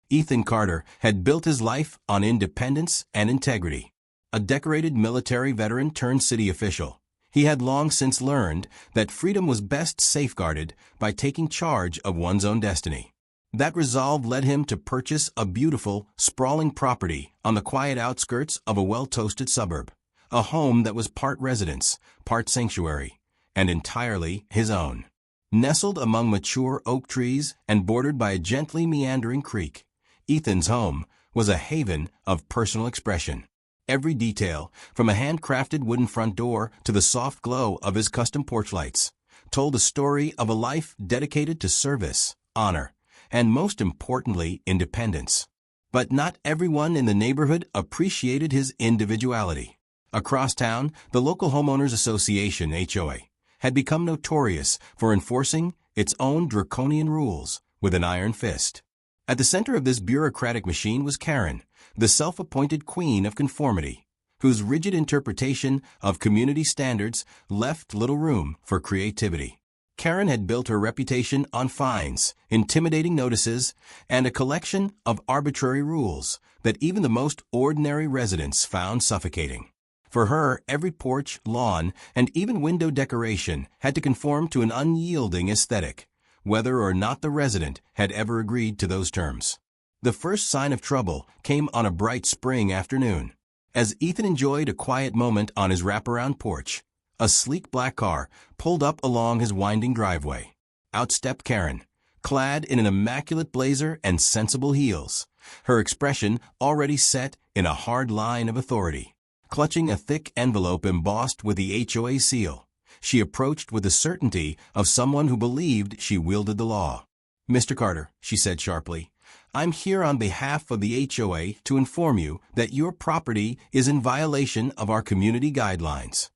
Ethan Carter had built his life on independence and integrity. A decorated military veteran turned city official, he had long since learned that freedom was best safeguarded by taking charge of one's own destiny. That resolve led him to purchase a beautiful, sprawling property on the quiet outskirts of a well-toasted suburb, a home that was part residence, part sanctuary, and entirely his own. Nestled among mature oak trees and bordered by a gently meandering creek, Ethan's home was a haven of personal expression. Every detail, from a handcrafted wooden front door to the soft glow of his custom porch lights, told a story of a life dedicated to service, honor, and most importantly, independence. But not everyone in the neighborhood appreciated his individuality. Across town, the local homeowners association, HOA, had become notorious for enforcing its own draconian rules with an iron fist. At the center of this bureaucratic machine was Kerren, the self-appointed queen of conformity, whose rigid interpretation of community standards left little room for creativity. Kerren had built her reputation on fines, intimidating notices, and a collection of arbitrary rules that even the most ordinary residents found suffocating. For her, every porch, lawn, and even window decoration had to conform to an unyielding aesthetic, whether or not the resident had ever agreed to those terms. The first sign of trouble came on a bright spring afternoon. As Ethan enjoyed a quiet moment on his wraparound porch, a sleek black car pulled up along his winding driveway. Out stepped Kerren, clad in an immaculate blazer and sensible heels, her expression already set in a hard line of authority. Clutching a thick envelope embossed with the HOA seal, she approached with the certainty of someone who believed she wielded the law. "Mr. Carter," she said sharply, "I'm here on behalf of the HOA to inform you that your property is in violation of our community guidelines."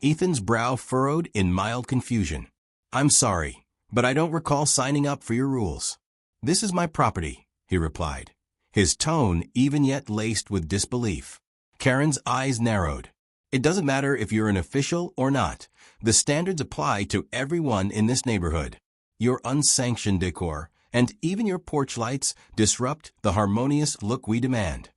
Ethan's brow furrowed in mild confusion. "I'm sorry, but I don't recall signing up for your rules." "This is my property," he replied, his tone even yet laced with disbelief. Kerren's eyes narrowed. "It doesn't matter if you're an official or not. The standards apply to everyone in this neighborhood. Your unsanctioned decor and even your porch lights disrupt the harmonious look we demand."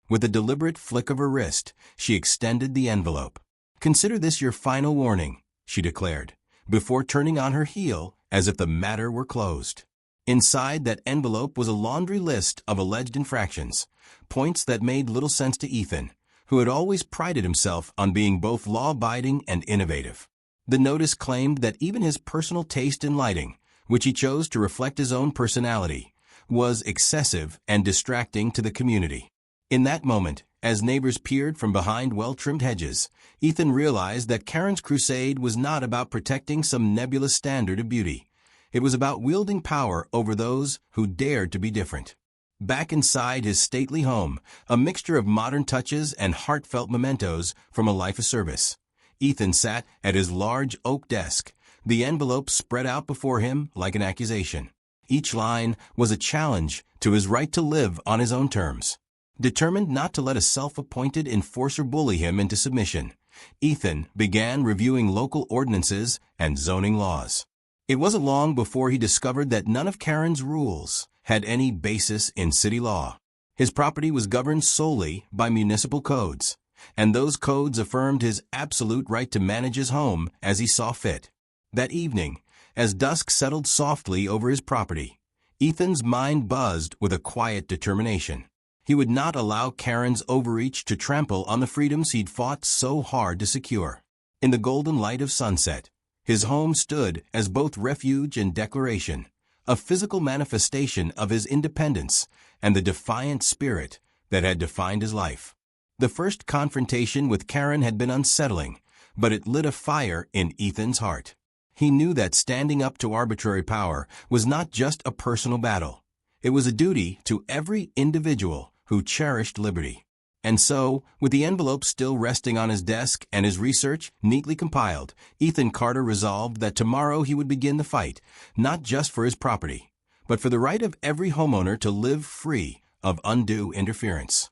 With a deliberate flick of her wrist, she extended the envelope. "Consider this your final warning," she declared, before turning on her heel as if the matter were closed. Inside that envelope was a laundry list of alleged infractions, points that made little sense to Ethan, who had always prided himself on being both law-abiding and innovative. The notice claimed that even his personal taste in lighting, which he chose to reflect his own personality, was excessive and distracting to the community. In that moment, as neighbors peered from behind well-trimmed hedges, Ethan realized that Kerren's crusade was not about protecting some nebulous standard of beauty. It was about wielding power over those who dared to be different. Back inside his stately home, a mixture of modern touches and heartfelt mementos from a life of service, Ethan sat at his large oak desk, the envelope spread out before him like an accusation. Each line was a challenge to his right to live on his own terms. Determined not to let a self-appointed enforcer bully him into submission, Ethan began reviewing local ordinances and zoning laws. It wasn't long before he discovered that none of Kerren's rules had any basis in city law. His property was governed solely by municipal codes, and those codes affirmed his absolute right to manage his home as he saw fit. That evening, as dusk settled softly over his property, Ethan's mind buzzed with a quiet determination. He would not allow Kerren's overreach to trample on the freedoms he'd fought so hard to secure. In the golden light of sunset, his home stood as both refuge and declaration, a physical manifestation of his independence and the defiant spirit that had defined his life. The first confrontation with Kerren had been unsettling, but it lit a fire in Ethan's heart. He knew that standing up to arbitrary power was not just a personal battle. It was a duty to every individual who cherished liberty. And so, with the envelope still resting on his desk and his research neatly compiled, Ethan Carter resolved that tomorrow he would begin the fight, not just for his property, but for the right of every homeowner to live free of undue interference.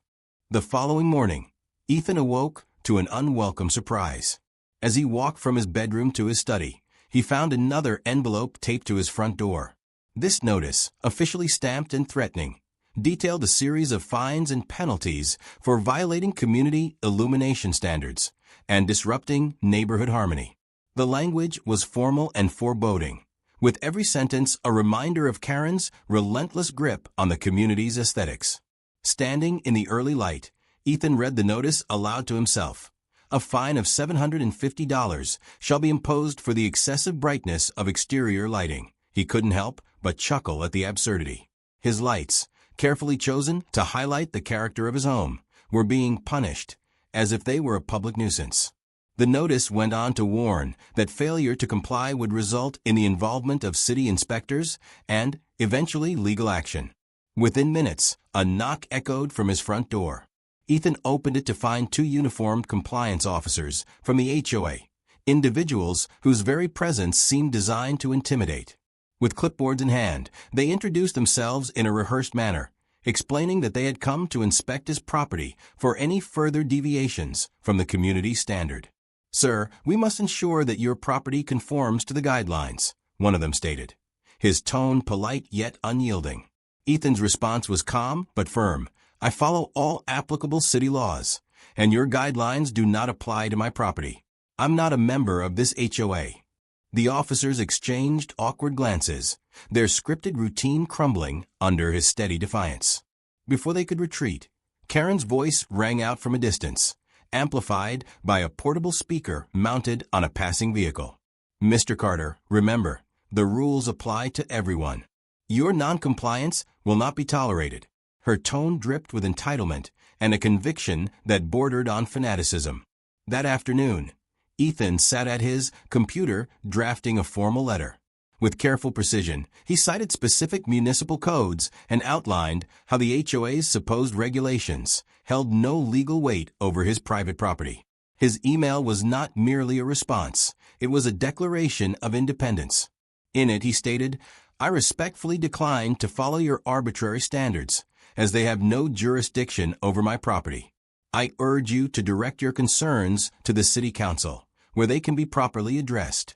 The following morning, Ethan awoke to an unwelcome surprise. As he walked from his bedroom to his study, he found another envelope taped to his front door. This notice, officially stamped and threatening, detailed a series of fines and penalties for violating community illumination standards and disrupting neighborhood harmony. The language was formal and foreboding, with every sentence a reminder of Kerren's relentless grip on the community's aesthetics. Standing in the early light, Ethan read the notice aloud to himself. A fine of $750 shall be imposed for the excessive brightness of exterior lighting. He couldn't help but chuckle at the absurdity. His lights, carefully chosen to highlight the character of his home, were being punished, as if they were a public nuisance. The notice went on to warn that failure to comply would result in the involvement of city inspectors and, eventually, legal action. Within minutes, a knock echoed from his front door. Ethan opened it to find two uniformed compliance officers from the HOA, individuals whose very presence seemed designed to intimidate. With clipboards in hand, they introduced themselves in a rehearsed manner, explaining that they had come to inspect his property for any further deviations from the community standard. "Sir, we must ensure that your property conforms to the guidelines," one of them stated, his tone polite yet unyielding. Ethan's response was calm but firm. "I follow all applicable city laws, and your guidelines do not apply to my property. I'm not a member of this HOA." The officers exchanged awkward glances, their scripted routine crumbling under his steady defiance. Before they could retreat, Kerren's voice rang out from a distance, amplified by a portable speaker mounted on a passing vehicle. "Mr. Carter, remember, the rules apply to everyone. Your noncompliance will not be tolerated." Her tone dripped with entitlement and a conviction that bordered on fanaticism. That afternoon, Ethan sat at his computer drafting a formal letter. With careful precision, he cited specific municipal codes and outlined how the HOA's supposed regulations held no legal weight over his private property. His email was not merely a response, it was a declaration of independence. In it, he stated, "I respectfully decline to follow your arbitrary standards, as they have no jurisdiction over my property. I urge you to direct your concerns to the City Council, where they can be properly addressed."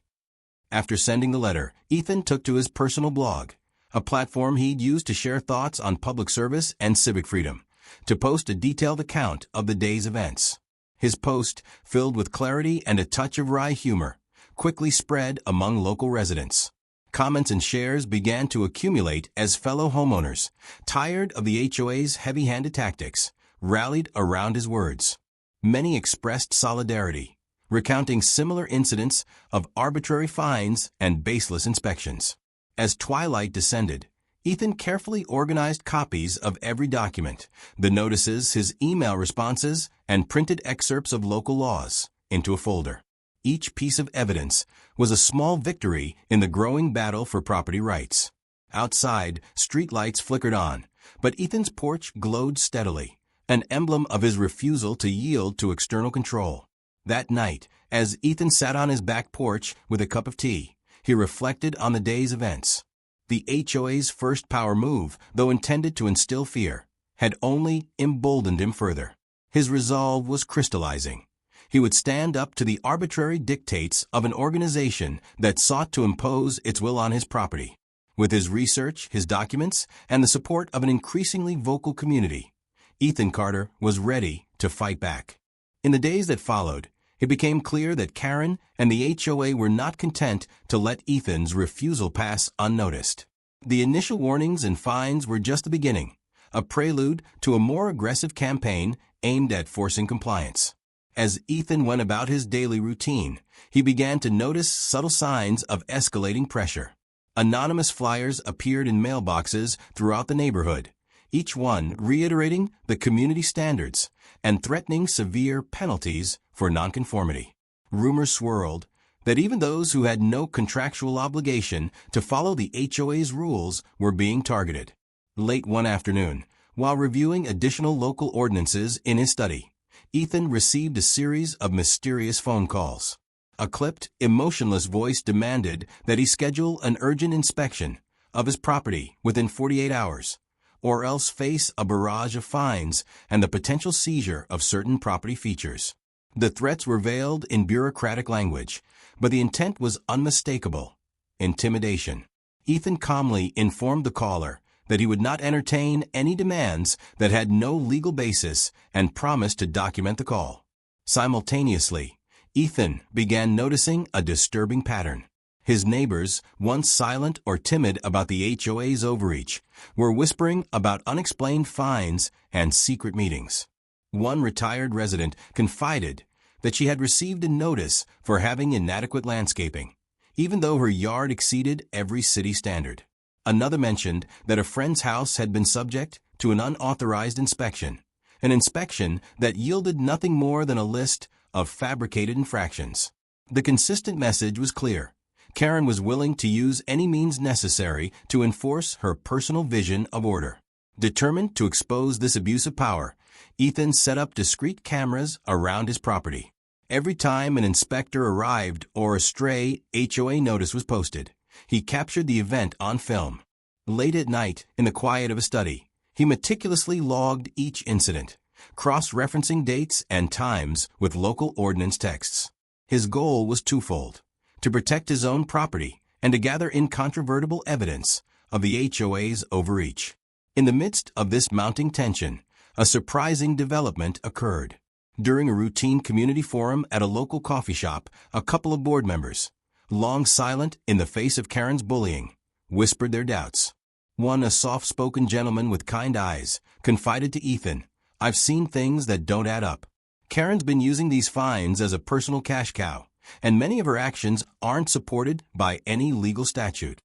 After sending the letter, Ethan took to his personal blog, a platform he'd used to share thoughts on public service and civic freedom, to post a detailed account of the day's events. His post, filled with clarity and a touch of wry humor, quickly spread among local residents. Comments and shares began to accumulate as fellow homeowners, tired of the HOA's heavy-handed tactics, rallied around his words. Many expressed solidarity, recounting similar incidents of arbitrary fines and baseless inspections. As twilight descended, Ethan carefully organized copies of every document, the notices, his email responses, and printed excerpts of local laws, into a folder. Each piece of evidence was a small victory in the growing battle for property rights. Outside, streetlights flickered on, but Ethan's porch glowed steadily, an emblem of his refusal to yield to external control. That night, as Ethan sat on his back porch with a cup of tea, he reflected on the day's events. The HOA's first power move, though intended to instill fear, had only emboldened him further. His resolve was crystallizing. He would stand up to the arbitrary dictates of an organization that sought to impose its will on his property. With his research, his documents, and the support of an increasingly vocal community, Ethan Carter was ready to fight back. In the days that followed, it became clear that Kerren and the HOA were not content to let Ethan's refusal pass unnoticed. The initial warnings and fines were just the beginning, a prelude to a more aggressive campaign aimed at forcing compliance. As Ethan went about his daily routine, he began to notice subtle signs of escalating pressure. Anonymous flyers appeared in mailboxes throughout the neighborhood, each one reiterating the community standards and threatening severe penalties for nonconformity. Rumors swirled that even those who had no contractual obligation to follow the HOA's rules were being targeted. Late one afternoon, while reviewing additional local ordinances in his study, Ethan received a series of mysterious phone calls. A clipped, emotionless voice demanded that he schedule an urgent inspection of his property within 48 hours, or else face a barrage of fines and the potential seizure of certain property features. The threats were veiled in bureaucratic language, but the intent was unmistakable: intimidation. Ethan calmly informed the caller that he would not entertain any demands that had no legal basis and promised to document the call. Simultaneously, Ethan began noticing a disturbing pattern. His neighbors, once silent or timid about the HOA's overreach, were whispering about unexplained fines and secret meetings. One retired resident confided that she had received a notice for having inadequate landscaping, even though her yard exceeded every city standard. Another mentioned that a friend's house had been subject to an unauthorized inspection, an inspection that yielded nothing more than a list of fabricated infractions. The consistent message was clear. Kerren was willing to use any means necessary to enforce her personal vision of order. Determined to expose this abuse of power, Ethan set up discreet cameras around his property. Every time an inspector arrived or a stray HOA notice was posted, he captured the event on film. Late at night, in the quiet of a study, he meticulously logged each incident, cross-referencing dates and times with local ordinance texts. His goal was twofold: to protect his own property and to gather incontrovertible evidence of the HOA's overreach. In the midst of this mounting tension, a surprising development occurred. During a routine community forum at a local coffee shop, a couple of board members, long silent in the face of Kerren's bullying, whispered their doubts. One, a soft-spoken gentleman with kind eyes, confided to Ethan, "I've seen things that don't add up. Kerren's been using these fines as a personal cash cow, and many of her actions aren't supported by any legal statute."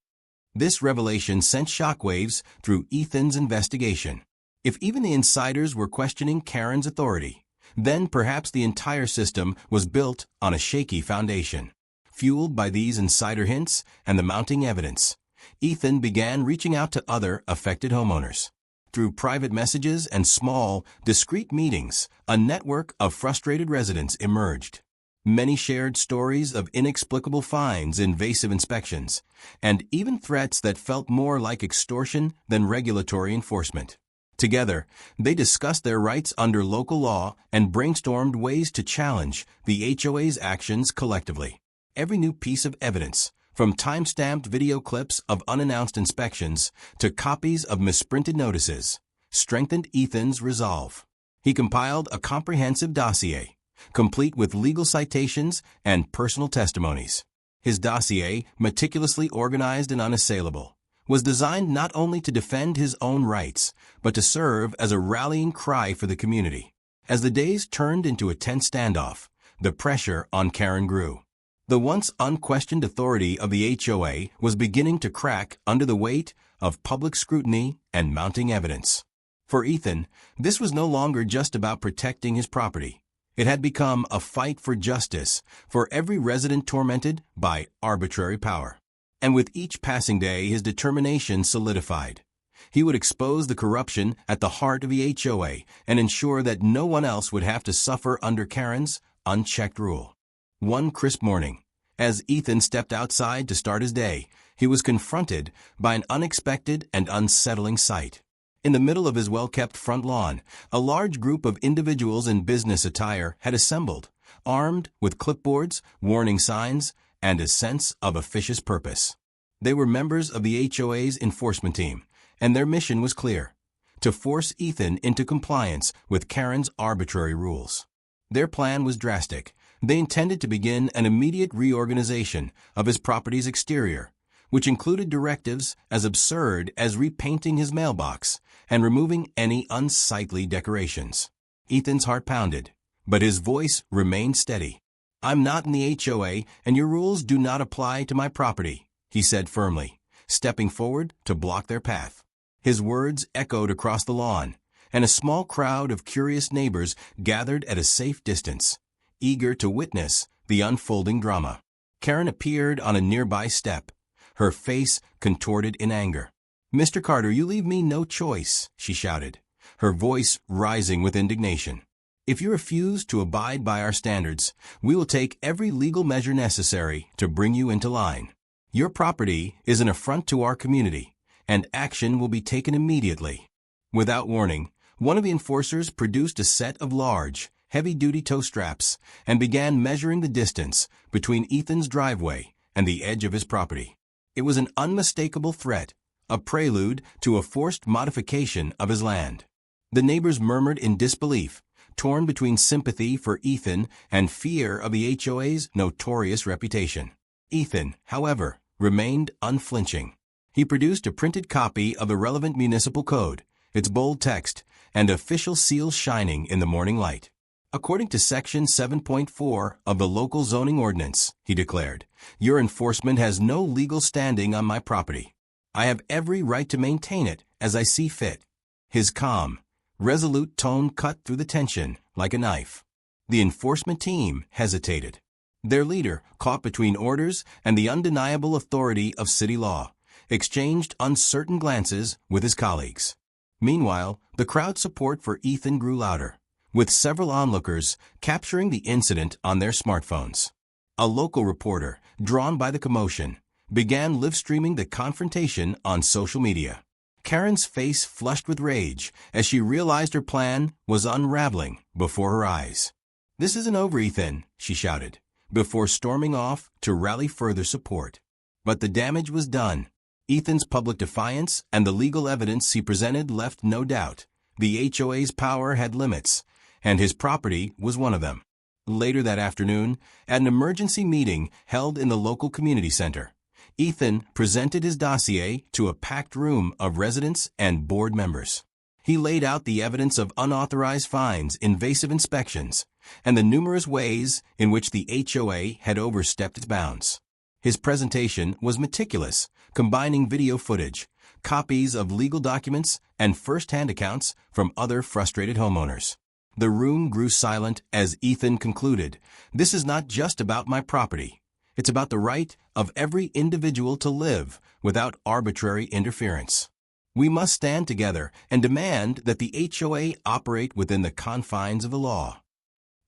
This revelation sent shockwaves through Ethan's investigation. If even the insiders were questioning Kerren's authority, then perhaps the entire system was built on a shaky foundation. Fueled by these insider hints and the mounting evidence, Ethan began reaching out to other affected homeowners. Through private messages and small, discreet meetings, a network of frustrated residents emerged. Many shared stories of inexplicable fines, invasive inspections, and even threats that felt more like extortion than regulatory enforcement. Together, they discussed their rights under local law and brainstormed ways to challenge the HOA's actions collectively. Every new piece of evidence, from time-stamped video clips of unannounced inspections to copies of misprinted notices, strengthened Ethan's resolve. He compiled a comprehensive dossier, complete with legal citations and personal testimonies. His dossier, meticulously organized and unassailable, was designed not only to defend his own rights, but to serve as a rallying cry for the community. As the days turned into a tense standoff, the pressure on Kerren grew. The once unquestioned authority of the HOA was beginning to crack under the weight of public scrutiny and mounting evidence. For Ethan, this was no longer just about protecting his property. It had become a fight for justice for every resident tormented by arbitrary power. And with each passing day, his determination solidified. He would expose the corruption at the heart of the HOA and ensure that no one else would have to suffer under Kerren's unchecked rule. One crisp morning, as Ethan stepped outside to start his day, he was confronted by an unexpected and unsettling sight. In the middle of his well-kept front lawn, a large group of individuals in business attire had assembled, armed with clipboards, warning signs, and a sense of officious purpose. They were members of the HOA's enforcement team, and their mission was clear: to force Ethan into compliance with Kerren's arbitrary rules. Their plan was drastic. They intended to begin an immediate reorganization of his property's exterior, which included directives as absurd as repainting his mailbox and removing any unsightly decorations. Ethan's heart pounded, but his voice remained steady. "I'm not in the HOA, and your rules do not apply to my property," he said firmly, stepping forward to block their path. His words echoed across the lawn, and a small crowd of curious neighbors gathered at a safe distance, eager to witness the unfolding drama. Kerren appeared on a nearby step, her face contorted in anger. "Mr. Carter, you leave me no choice," she shouted, her voice rising with indignation. "If you refuse to abide by our standards, we will take every legal measure necessary to bring you into line. Your property is an affront to our community, and action will be taken immediately." Without warning, one of the enforcers produced a set of large, heavy-duty tow straps and began measuring the distance between Ethan's driveway and the edge of his property. It was an unmistakable threat, a prelude to a forced modification of his land. The neighbors murmured in disbelief, torn between sympathy for Ethan and fear of the HOA's notorious reputation. Ethan, however, remained unflinching. He produced a printed copy of the relevant municipal code, its bold text, and official seal shining in the morning light. According to Section 7.4 of the local zoning ordinance, he declared, your enforcement has no legal standing on my property. I have every right to maintain it as I see fit. His calm, resolute tone cut through the tension like a knife. The enforcement team hesitated. Their leader, caught between orders and the undeniable authority of city law, exchanged uncertain glances with his colleagues. Meanwhile, the crowd support for Ethan grew louder, with several onlookers capturing the incident on their smartphones. A local reporter, drawn by the commotion, began live-streaming the confrontation on social media. Kerren's face flushed with rage as she realized her plan was unraveling before her eyes. This isn't over, Ethan, she shouted, before storming off to rally further support. But the damage was done. Ethan's public defiance and the legal evidence he presented left no doubt. The HOA's power had limits, and his property was one of them. Later that afternoon, at an emergency meeting held in the local community center, Ethan presented his dossier to a packed room of residents and board members. He laid out the evidence of unauthorized fines, invasive inspections, and the numerous ways in which the HOA had overstepped its bounds. His presentation was meticulous, combining video footage, copies of legal documents, and first-hand accounts from other frustrated homeowners. The room grew silent as Ethan concluded, "This is not just about my property. It's about the right of every individual to live without arbitrary interference. We must stand together and demand that the HOA operate within the confines of the law."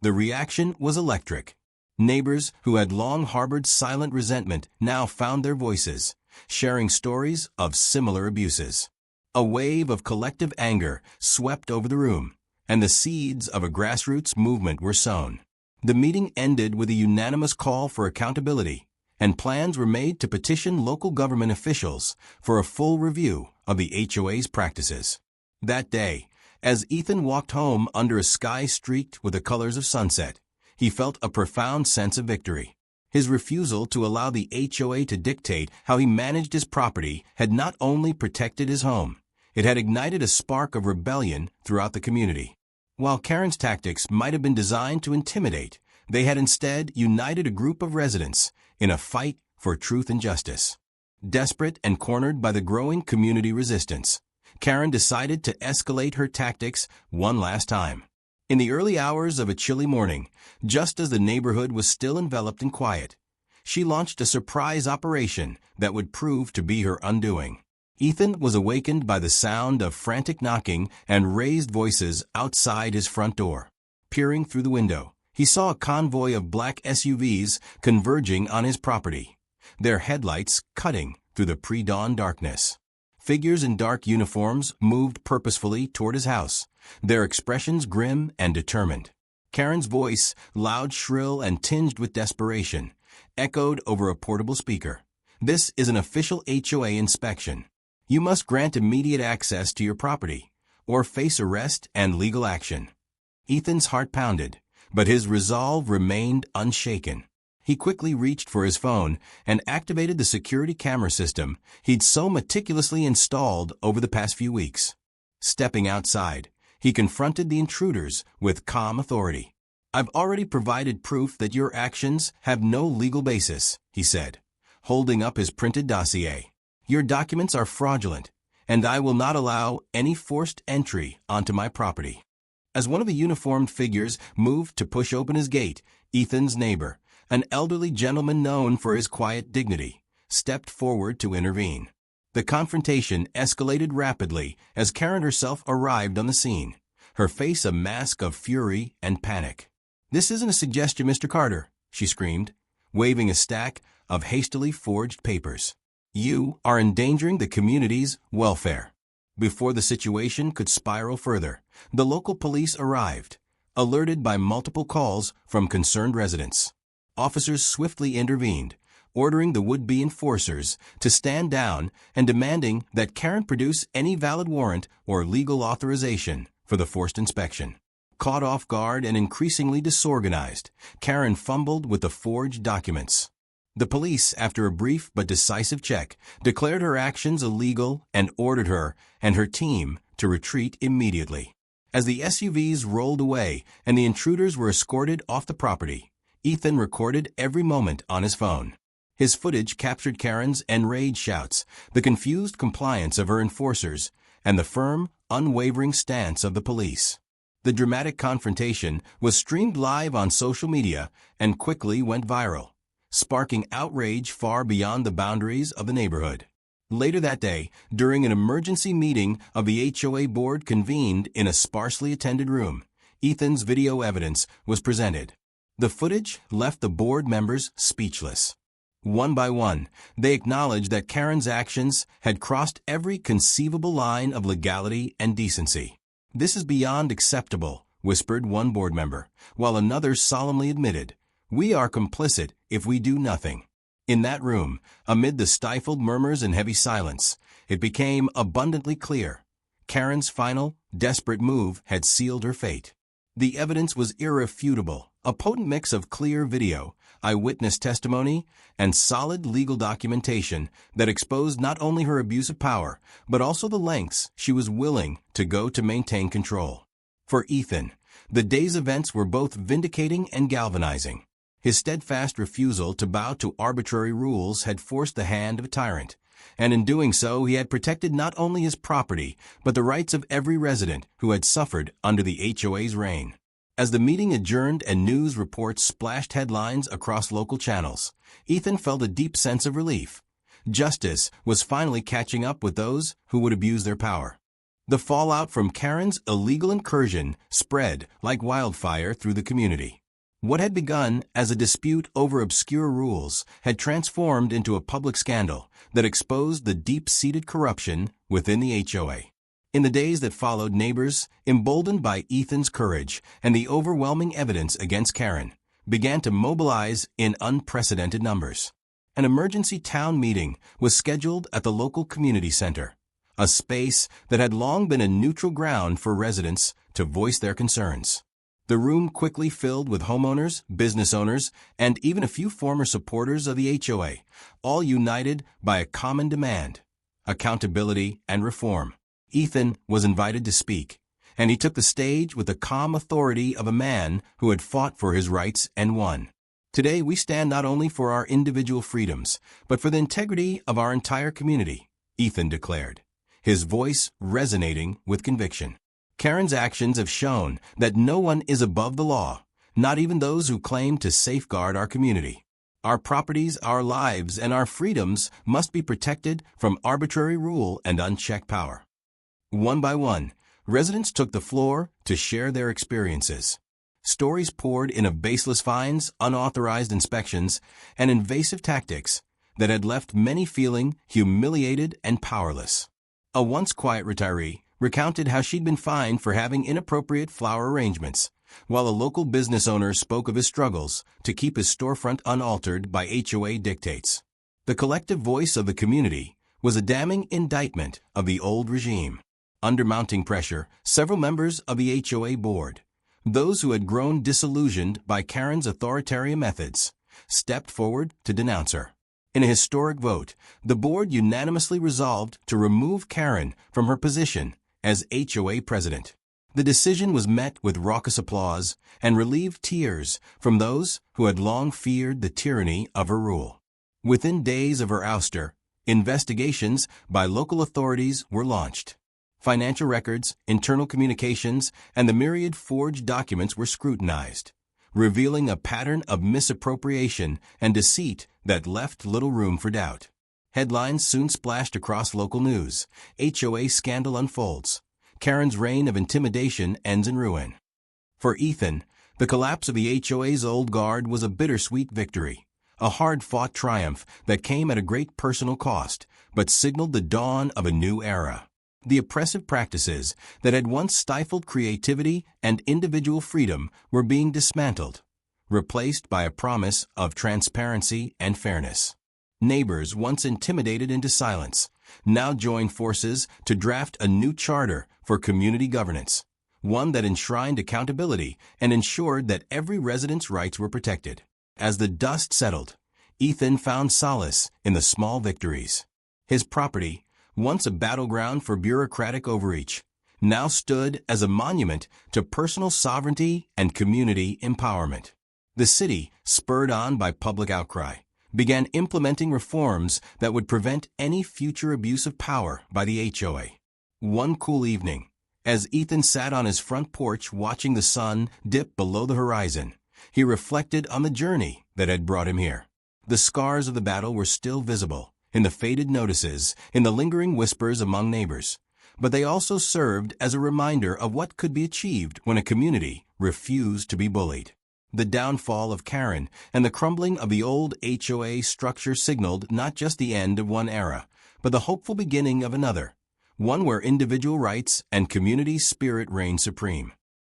The reaction was electric. Neighbors who had long harbored silent resentment now found their voices, sharing stories of similar abuses. A wave of collective anger swept over the room, and the seeds of a grassroots movement were sown. The meeting ended with a unanimous call for accountability, and plans were made to petition local government officials for a full review of the HOA's practices. That day, as Ethan walked home under a sky streaked with the colors of sunset, he felt a profound sense of victory. His refusal to allow the HOA to dictate how he managed his property had not only protected his home, it had ignited a spark of rebellion throughout the community. While Kerren's tactics might have been designed to intimidate, they had instead united a group of residents in a fight for truth and justice. Desperate and cornered by the growing community resistance, Kerren decided to escalate her tactics one last time. In the early hours of a chilly morning, just as the neighborhood was still enveloped in quiet, she launched a surprise operation that would prove to be her undoing. Ethan was awakened by the sound of frantic knocking and raised voices outside his front door. Peering through the window, he saw a convoy of black SUVs converging on his property, their headlights cutting through the pre-dawn darkness. Figures in dark uniforms moved purposefully toward his house, their expressions grim and determined. Kerren's voice, loud, shrill, and tinged with desperation, echoed over a portable speaker. "This is an official HOA inspection. You must grant immediate access to your property, or face arrest and legal action." Ethan's heart pounded, but his resolve remained unshaken. He quickly reached for his phone and activated the security camera system he'd so meticulously installed over the past few weeks. Stepping outside, he confronted the intruders with calm authority. "I've already provided proof that your actions have no legal basis," he said, holding up his printed dossier. "Your documents are fraudulent, and I will not allow any forced entry onto my property." As one of the uniformed figures moved to push open his gate, Ethan's neighbor, an elderly gentleman known for his quiet dignity, stepped forward to intervene. The confrontation escalated rapidly as Kerren herself arrived on the scene, her face a mask of fury and panic. "This isn't a suggestion, Mr. Carter," she screamed, waving a stack of hastily forged papers. "You are endangering the community's welfare." Before the situation could spiral further, the local police arrived, alerted by multiple calls from concerned residents. Officers swiftly intervened, ordering the would-be enforcers to stand down and demanding that Kerren produce any valid warrant or legal authorization for the forced inspection. Caught off guard and increasingly disorganized, Kerren fumbled with the forged documents. The police, after a brief but decisive check, declared her actions illegal and ordered her and her team to retreat immediately. As the SUVs rolled away and the intruders were escorted off the property, Ethan recorded every moment on his phone. His footage captured Kerren's enraged shouts, the confused compliance of her enforcers, and the firm, unwavering stance of the police. The dramatic confrontation was streamed live on social media and quickly went viral, sparking outrage far beyond the boundaries of the neighborhood. Later that day, during an emergency meeting of the HOA board convened in a sparsely attended room, Ethan's video evidence was presented. The footage left the board members speechless. One by one, they acknowledged that Kerren's actions had crossed every conceivable line of legality and decency. "This is beyond acceptable," whispered one board member, while another solemnly admitted, "We are complicit if we do nothing." In that room, amid the stifled murmurs and heavy silence, it became abundantly clear. Kerren's final, desperate move had sealed her fate. The evidence was irrefutable, a potent mix of clear video, eyewitness testimony, and solid legal documentation that exposed not only her abuse of power, but also the lengths she was willing to go to maintain control. For Ethan, the day's events were both vindicating and galvanizing. His steadfast refusal to bow to arbitrary rules had forced the hand of a tyrant, and in doing so he had protected not only his property, but the rights of every resident who had suffered under the HOA's reign. As the meeting adjourned and news reports splashed headlines across local channels, Ethan felt a deep sense of relief. Justice was finally catching up with those who would abuse their power. The fallout from Kerren's illegal incursion spread like wildfire through the community. What had begun as a dispute over obscure rules had transformed into a public scandal that exposed the deep-seated corruption within the HOA. In the days that followed, neighbors, emboldened by Ethan's courage and the overwhelming evidence against Kerren, began to mobilize in unprecedented numbers. An emergency town meeting was scheduled at the local community center, a space that had long been a neutral ground for residents to voice their concerns. The room quickly filled with homeowners, business owners, and even a few former supporters of the HOA, all united by a common demand: accountability and reform. Ethan was invited to speak, and he took the stage with the calm authority of a man who had fought for his rights and won. "Today we stand not only for our individual freedoms, but for the integrity of our entire community," Ethan declared, his voice resonating with conviction. Kerren's actions have shown that no one is above the law, not even those who claim to safeguard our community. Our properties, our lives, and our freedoms must be protected from arbitrary rule and unchecked power. One by one, residents took the floor to share their experiences. Stories poured in of baseless fines, unauthorized inspections, and invasive tactics that had left many feeling humiliated and powerless. A once quiet retiree recounted how she'd been fined for having inappropriate flower arrangements, while a local business owner spoke of his struggles to keep his storefront unaltered by HOA dictates. The collective voice of the community was a damning indictment of the old regime. Under mounting pressure, several members of the HOA board, those who had grown disillusioned by Kerren's authoritarian methods, stepped forward to denounce her. In a historic vote, the board unanimously resolved to remove Kerren from her position as HOA president. The decision was met with raucous applause and relieved tears from those who had long feared the tyranny of her rule. Within days of her ouster, investigations by local authorities were launched. Financial records, internal communications, and the myriad forged documents were scrutinized, revealing a pattern of misappropriation and deceit that left little room for doubt. Headlines soon splashed across local news. HOA scandal unfolds. Kerren's reign of intimidation ends in ruin. For Ethan, the collapse of the HOA's old guard was a bittersweet victory, a hard-fought triumph that came at a great personal cost, but signaled the dawn of a new era. The oppressive practices that had once stifled creativity and individual freedom were being dismantled, replaced by a promise of transparency and fairness. Neighbors, once intimidated into silence, now joined forces to draft a new charter for community governance, one that enshrined accountability and ensured that every resident's rights were protected. As the dust settled, Ethan found solace in the small victories. His property, once a battleground for bureaucratic overreach, now stood as a monument to personal sovereignty and community empowerment. The city, spurred on by public outcry, began implementing reforms that would prevent any future abuse of power by the HOA. One cool evening, as Ethan sat on his front porch watching the sun dip below the horizon, he reflected on the journey that had brought him here. The scars of the battle were still visible, in the faded notices, in the lingering whispers among neighbors, but they also served as a reminder of what could be achieved when a community refused to be bullied. The downfall of Kerren and the crumbling of the old HOA structure signaled not just the end of one era, but the hopeful beginning of another, one where individual rights and community spirit reigned supreme.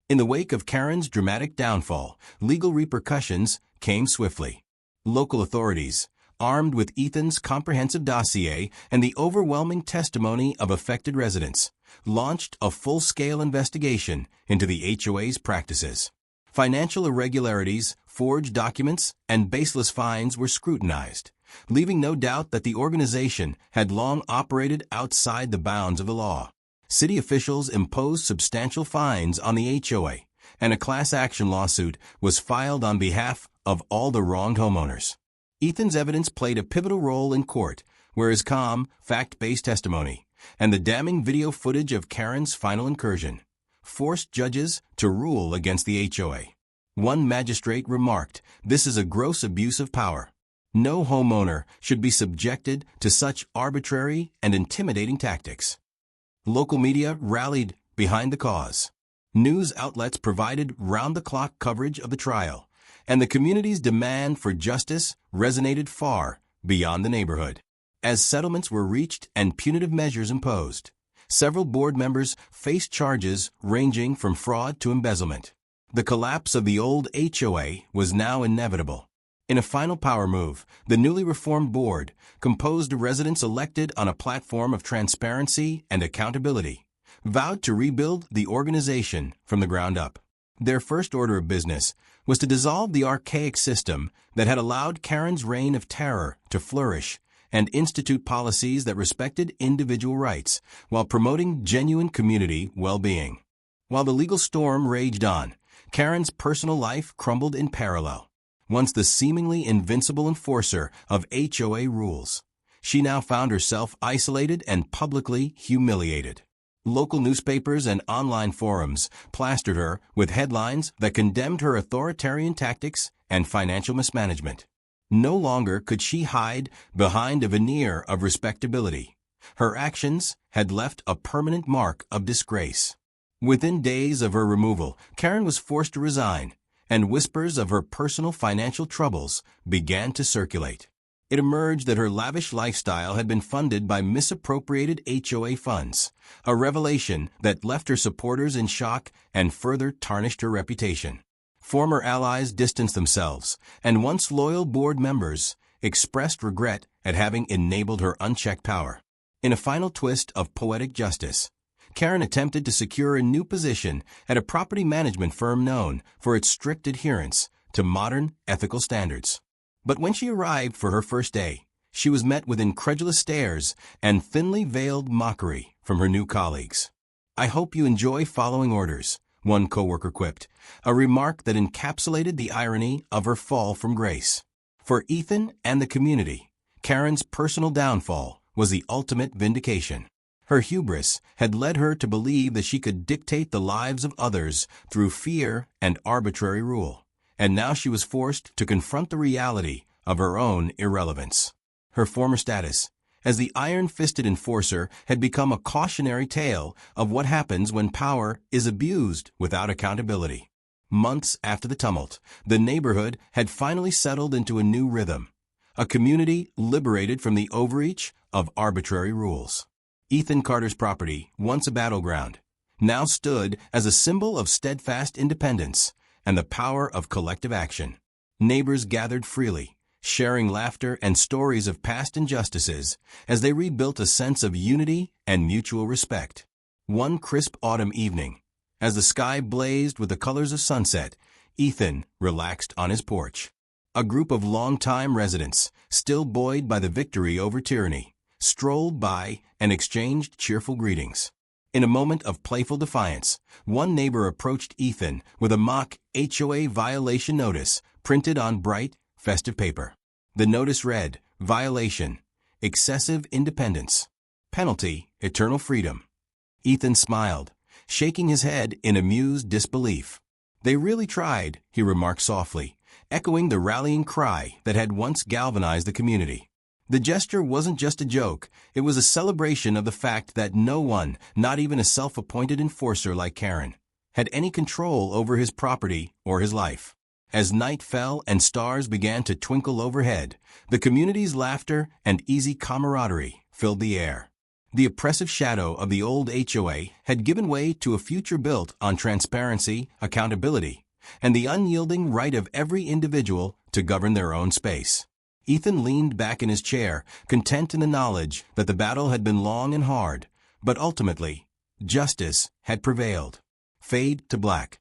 In the wake of Kerren's dramatic downfall, legal repercussions came swiftly. Local authorities, armed with Ethan's comprehensive dossier and the overwhelming testimony of affected residents, launched a full-scale investigation into the HOA's practices. Financial irregularities, forged documents, and baseless fines were scrutinized, leaving no doubt that the organization had long operated outside the bounds of the law. City officials imposed substantial fines on the HOA, and a class action lawsuit was filed on behalf of all the wronged homeowners. Ethan's evidence played a pivotal role in court, where his calm, fact-based testimony and the damning video footage of Kerren's final incursion forced judges to rule against the HOA. One magistrate remarked, "This is a gross abuse of power. No homeowner should be subjected to such arbitrary and intimidating tactics." Local media rallied behind the cause. News outlets provided round-the-clock coverage of the trial, and the community's demand for justice resonated far beyond the neighborhood. As settlements were reached and punitive measures imposed, several board members faced charges ranging from fraud to embezzlement. The collapse of the old HOA was now inevitable. In a final power move, the newly reformed board, composed of residents elected on a platform of transparency and accountability, vowed to rebuild the organization from the ground up. Their first order of business was to dissolve the archaic system that had allowed Kerren's reign of terror to flourish and institute policies that respected individual rights while promoting genuine community well-being. While the legal storm raged on, Kerren's personal life crumbled in parallel. Once the seemingly invincible enforcer of HOA rules, she now found herself isolated and publicly humiliated. Local newspapers and online forums plastered her with headlines that condemned her authoritarian tactics and financial mismanagement. No longer could she hide behind a veneer of respectability. Her actions had left a permanent mark of disgrace. Within days of her removal, Kerren was forced to resign, and whispers of her personal financial troubles began to circulate. It emerged that her lavish lifestyle had been funded by misappropriated HOA funds, a revelation that left her supporters in shock and further tarnished her reputation. Former allies distanced themselves, and once loyal board members expressed regret at having enabled her unchecked power. In a final twist of poetic justice, Kerren attempted to secure a new position at a property management firm known for its strict adherence to modern ethical standards. But when she arrived for her first day, she was met with incredulous stares and thinly veiled mockery from her new colleagues. "I hope you enjoy following orders," one coworker quipped, a remark that encapsulated the irony of her fall from grace. For Ethan and the community, Kerren's personal downfall was the ultimate vindication. Her hubris had led her to believe that she could dictate the lives of others through fear and arbitrary rule, and now she was forced to confront the reality of her own irrelevance. Her former status as the iron-fisted enforcer had become a cautionary tale of what happens when power is abused without accountability. Months after the tumult, the neighborhood had finally settled into a new rhythm, a community liberated from the overreach of arbitrary rules. Ethan Carter's property, once a battleground, now stood as a symbol of steadfast independence and the power of collective action. Neighbors gathered freely, sharing laughter and stories of past injustices as they rebuilt a sense of unity and mutual respect. One crisp autumn evening, as the sky blazed with the colors of sunset, Ethan relaxed on his porch. A group of longtime residents, still buoyed by the victory over tyranny, strolled by and exchanged cheerful greetings. In a moment of playful defiance, one neighbor approached Ethan with a mock HOA violation notice printed on bright, festive paper. The notice read, "Violation, excessive independence. Penalty, eternal freedom." Ethan smiled, shaking his head in amused disbelief. "They really tried," he remarked softly, echoing the rallying cry that had once galvanized the community. The gesture wasn't just a joke, it was a celebration of the fact that no one, not even a self-appointed enforcer like Kerren, had any control over his property or his life. As night fell and stars began to twinkle overhead, the community's laughter and easy camaraderie filled the air. The oppressive shadow of the old HOA had given way to a future built on transparency, accountability, and the unyielding right of every individual to govern their own space. Ethan leaned back in his chair, content in the knowledge that the battle had been long and hard, but ultimately, justice had prevailed. Fade to black.